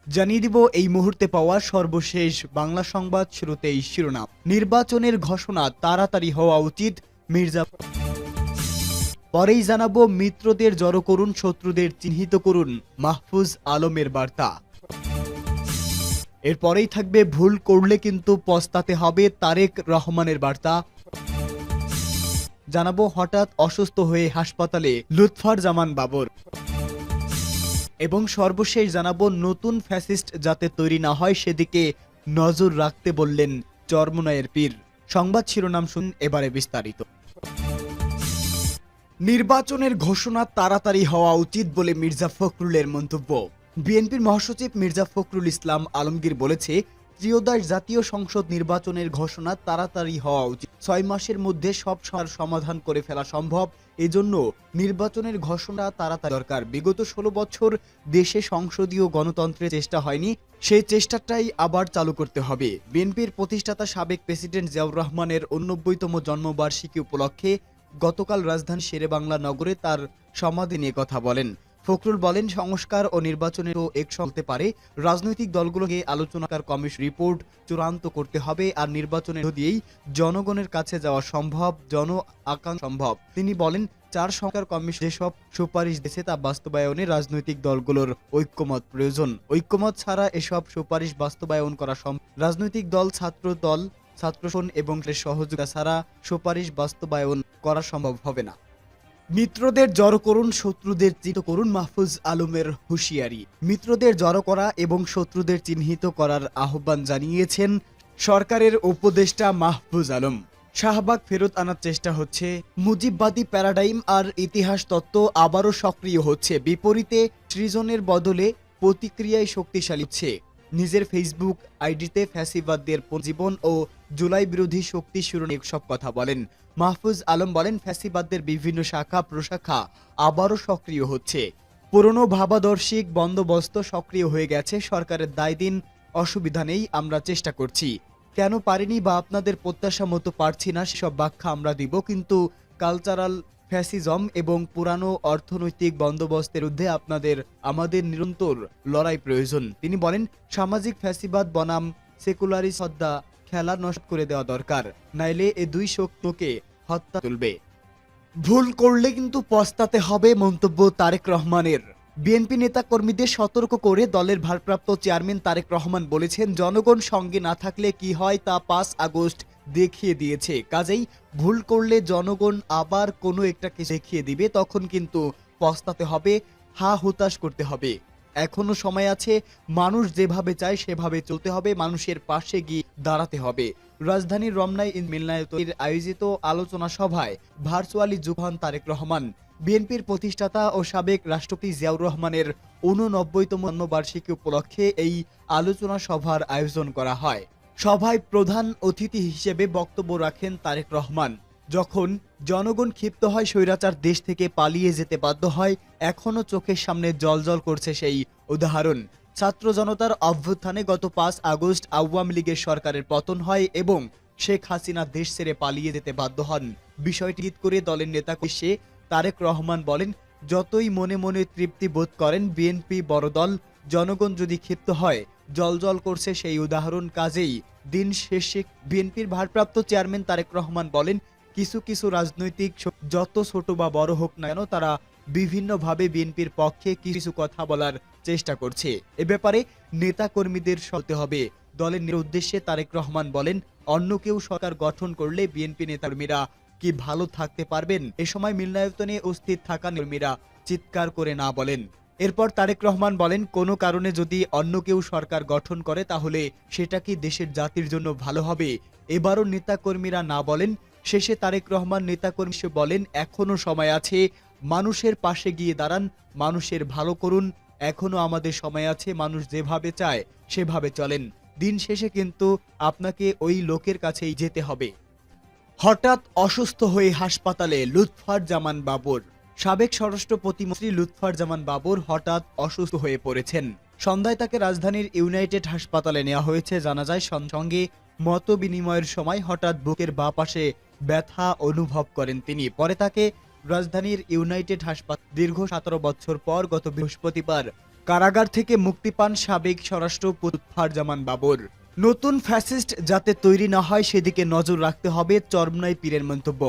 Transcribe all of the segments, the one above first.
জানিয়ে দিব এই মুহূর্তে পাওয়া সর্বশেষ বাংলা সংবাদ। শুরুতেই শিরোনাম। নির্বাচনের ঘোষণা তাড়াতাড়ি হওয়া উচিত, মির্জা। পরেই জানাবো মিত্রদের জড়ো করুন, শত্রুদের চিহ্নিত করুন, মাহফুজ আলমের বার্তা। এরপরেই থাকবে ভুল করলে কিন্তু পস্তাতে হবে, তারেক রহমানের বার্তা। জানাবো হঠাৎ অসুস্থ হয়ে হাসপাতালে লুৎফর জামান বাবর। এবং সর্বশেষ জানাবো নতুন ফ্যাসিস্ট যাতে তৈরি না হয় সেদিকে নজর রাখতে বললেন চরমোনাইয়ের পীর। সংবাদ শিরোনাম শুনুন, এবারে বিস্তারিত। নির্বাচনের ঘোষণা তাড়াতাড়ি হওয়া উচিত বলে মির্জা ফখরুলের মন্তব্য। বিএনপির মহাসচিব মির্জা ফখরুল ইসলাম আলমগীর বলেছে, ত্রয়োদশ জাতীয় সংসদ নির্বাচনের ঘোষণা তাড়াতাড়ি হওয়া উচিত। 6 মাসের মধ্যে সব সমস্যার সমাধান করে ফেলা সম্ভব, এজন্য নির্বাচনের ঘোষণা তাড়াতাড়ি দরকার। বিগত 16 বছর দেশে সংসদীয় গণতন্ত্রের চেষ্টা হয়নি, সেই চেষ্টাটাই আবার চালু করতে হবে। বিএনপির প্রতিষ্ঠাতা সাবেক প্রেসিডেন্ট জিয়াউর রহমানের 89তম জন্মবার্ষিকী উপলক্ষে গতকাল রাজধানী শেরেবাংলা নগরে তার সমাধি নিয়ে কথা বলেন। ফখরুল বলেন, সংস্কার ও নির্বাচনেরও একসঙ্গে হতে পারে। রাজনৈতিক দলগুলোকে আলোচনাকার কমিশন রিপোর্ট চূড়ান্ত করতে হবে, আর নির্বাচনের মধ্য দিয়েই জনগণের কাছে যাওয়া সম্ভব, জন আকাঙ্ক্ষা সম্ভব। তিনি বলেন, 4 সংস্কার কমিশন যেসব সুপারিশ দিয়েছে তা বাস্তবায়নে রাজনৈতিক দলগুলোর ঐক্যমত প্রয়োজন। ঐক্যমত ছাড়া এসব সুপারিশ বাস্তবায়ন করা সম্ভব। রাজনৈতিক দল, ছাত্রসন এবং সহযোগিতা ছাড়া সুপারিশ বাস্তবায়ন করা সম্ভব হবে না। মিত্রদের জড়ো করুন, শত্রুদের চিহ্নিত করুন, মাহফুজ আলমের হুঁশিয়ারি। মিত্রদের জড়ো করা এবং শত্রুদের চিহ্নিত করার আহ্বান জানিয়েছেন সরকারের উপদেষ্টা মাহফুজ আলম। শাহবাগ ফেরত আনার চেষ্টা হচ্ছে, মুজিববাদী প্যারাডাইম আর ইতিহাস তত্ত্ব আবারও সক্রিয় হচ্ছে। বিপরীতে সৃজনের বদলে প্রতিক্রিয়ায় শক্তিশালী হচ্ছে। নিজের ফেসবুক আইডিতে ফ্যাসিবাদদের জীবন ও জুলাই বিরোধী শক্তি শিরোনামে সব কথা বলেন। মাহফুজ আলম বলেন, ফ্যাসিবাদদের বিভিন্ন শাখা প্রশাখা আবারও সক্রিয় হচ্ছে। পুরনো ভাবাদর্শিক বন্দোবস্ত সক্রিয় হয়ে গেছে। সরকারের দায় দিন, অসুবিধা নেই, আমরা চেষ্টা করছি। কেন পারিনি বা আপনাদের প্রত্যাশা মতো পারছি না সেসব ব্যাখ্যা আমরা দিব, কিন্তু কালচারাল ফ্যাসিজম এবং পুরানো অর্থনৈতিক বন্দোবস্তের বিরুদ্ধে আমাদের নিরন্তর লড়াই প্রয়োজন। তিনি বলেন, সামাজিক ফ্যাসিবাদ বনাম সেকুলারিসদ্দা খেলা নষ্ট করে দেওয়া দরকার, নাইলে এ দুই শক্তিকে হত্যা তুলবে। ভুল করলে কিন্তু পস্তাতে হবে, মন্তব্য তারেক রহমানের। বিএনপি নেতা কর্মীদের সতর্ক করে দলের ভারপ্রাপ্ত চেয়ারম্যান তারেক রহমান বলেছেন, জনগণ সঙ্গে না থাকলে কি হয় তা 5 আগস্ট দেখিয়ে দিয়েছে। কাজেই ভুল করলে জনগণ আবার কোনো একটা কিছু দেখিয়ে দিবে, তখন কিন্তু পস্তাতে হবে, হা হুতাশ করতে হবে। এখনো সময় আছে, মানুষ যেভাবে চায় সেভাবে চলতে হবে, মানুষের পাশে গিয়ে দাঁড়াতে হবে। রাজধানীর রমনায় মিলনায়তনের আয়োজিত আলোচনা সভায় ভার্চুয়ালি যুক্ত হন তারেক রহমান। বিএনপির প্রতিষ্ঠাতা ও সাবেক রাষ্ট্রপতি জিয়াউর রহমানের 89তম জন্মবার্ষিকী উপলক্ষে এই আলোচনা সভার আয়োজন করা হয়। সভায় প্রধান অতিথি হিসেবে বক্তব্য রাখেন তারেক রহমান। যখন জনগণ ক্ষিপ্ত হয়, স্বৈরাচার দেশ থেকে পালিয়ে যেতে বাধ্য হয়, এখনো চোখের সামনে জ্বলজ্বল করছে সেই উদাহরণ। ছাত্র জনতার অভ্যুত্থানে গত 5 আগস্ট আওয়ামী লীগের সরকারের পতন হয় এবং শেখ হাসিনা দেশ ছেড়ে পালিয়ে যেতে বাধ্য হন। বিষয়টি ঈদ করে দলের নেতা কষে তারেক রহমান বলেন, যতই মনে মনে তৃপ্তি বোধ করেন বিএনপি বড় দল, জনগণ যদি ক্ষিপ্ত হয়, জ্বলজ্বল করছে সেই উদাহরণ। কাজেই দিন শেষে বিএনপির ভারপ্রাপ্ত চেয়ারম্যান তারেক রহমান বলেন, কিছু কিছু রাজনৈতিক যত ছোট বা বড় হোক না কেন, তারা বিভিন্নভাবে বিএনপির পক্ষে কিছু কথা বলার চেষ্টা করছে। এ ব্যাপারে নেতা কর্মীদের সলতে হবে। দলের উদ্দেশ্যে তারেক রহমান বলেন, অন্য কেউ সরকার গঠন করলে বিএনপি নেতাকর্মীরা কি ভালো থাকতে পারবেন? এ সময় মিলনায়তনে উপস্থিত থাকা কর্মীরা চিৎকার করে না বলেন। এরপর তারেক রহমান বলেন, কোনো কারণে যদি অন্য কেউ সরকার গঠন করে তাহলে সেটা কি দেশের জাতির জন্য ভালো হবে? এবারও নেতাকর্মীরা না বলেন। শেষে তারেক রহমান নেতাকর্মী বলেন, এখনো সময় আছে, মানুষের পাশে গিয়ে দাঁড়ান, মানুষের ভালো করুন। এখনো আমাদের সময় আছে, মানুষ যেভাবে চায় সেভাবে চলেন। দিন শেষে কিন্তু আপনাকে ওই লোকের কাছেই যেতে হবে। হঠাৎ অসুস্থ হয়ে হাসপাতালে লুৎফর জামান বাবর। সাবেক স্বরাষ্ট্র প্রতিমন্ত্রী লুৎফর জামান বাবর হঠাৎ অসুস্থ হয়ে পড়েছেন। সন্ধ্যায় তাকে রাজধানীর ইউনাইটেড হাসপাতালে নেওয়া হয়েছে। জানা যায়, সঙ্গে মত বিনিময়ের সময় হঠাৎ বুকের বাঁ পাশে ব্যথা অনুভব করেন তিনি। পরে তাকে রাজধানীর ইউনাইটেড হাসপাতাল দীর্ঘ 17 বছর পর গত বৃহস্পতিবার কারাগার থেকে মুক্তি পান সাবেক স্বরাষ্ট্রমন্ত্রী ফারজামান বাবর। নতুন ফ্যাসিস্ট যাতে তৈরি না হয় সেদিকে নজর রাখতে হবে, চরমনাই পীরের মন্তব্য।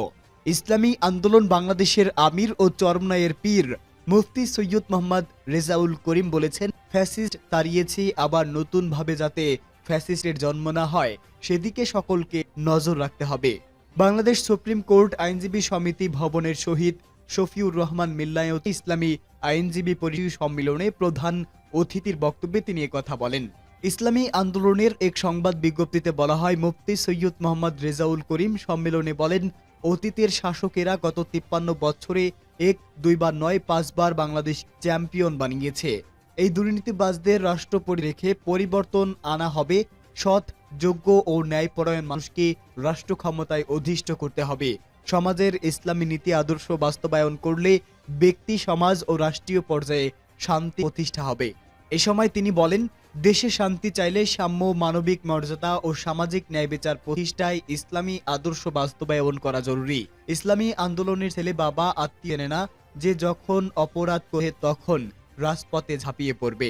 ইসলামী আন্দোলন বাংলাদেশের আমির ও চরমনাইয়ের পীর মুফতি সৈয়দ মোহাম্মদ রেজাউল করিম বলেছেন, ফ্যাসিস্ট তাড়িয়েছি, আবার নতুনভাবে যাতে ফ্যাসিস্টের জন্ম না হয় সেদিকে সকলকে নজর রাখতে হবে। বাংলাদেশ সুপ্রিম কোর্ট আইনজীবী সমিতি ভবনের শহীদ শফিউর রহমান মিল্লায়ত ইসলামী আইনজীবী পরিষদ সম্মেলনে প্রধান অতিথির বক্তব্যে তিনি কথা বলেন। ইসলামী আন্দোলনের এক সংবাদ বিজ্ঞপ্তিতে বলা হয়, মুফতি সৈয়দ মোহাম্মদ রেজাউল করিম সম্মেলনে বলেন, অতীতের শাসকেরা গত 53 বছরে 1-2 বার নয় 5 বার বাংলাদেশ চ্যাম্পিয়ন বানিয়েছে। এই দুর্নীতিবাজদের রাষ্ট্রপতি রেখে পরিবর্তন আনা হবে। সৎ, যোগ্য ও ন্যায়পরায়ণ মানুষকে রাষ্ট্র ক্ষমতায় অধিষ্ঠ করতে হবে। সমাজের ইসলামী নীতি আদর্শ বাস্তবায়ন করলে ব্যক্তি, সমাজ ও রাষ্ট্রীয় পর্যায়ে শান্তি প্রতিষ্ঠা হবে। এ সময় তিনি বলেন, দেশে শান্তি চাইলে সাম্য, মানবিক মর্যাদা ও সামাজিক ন্যায় বিচার প্রতিষ্ঠায় ইসলামী আদর্শ বাস্তবায়ন করা জরুরি। ইসলামী আন্দোলনের ছেলে বাবা আত্মীয় নেয় না, যে যখন অপরাধ করে তখন রাজপথে ঝাঁপিয়ে পড়বে।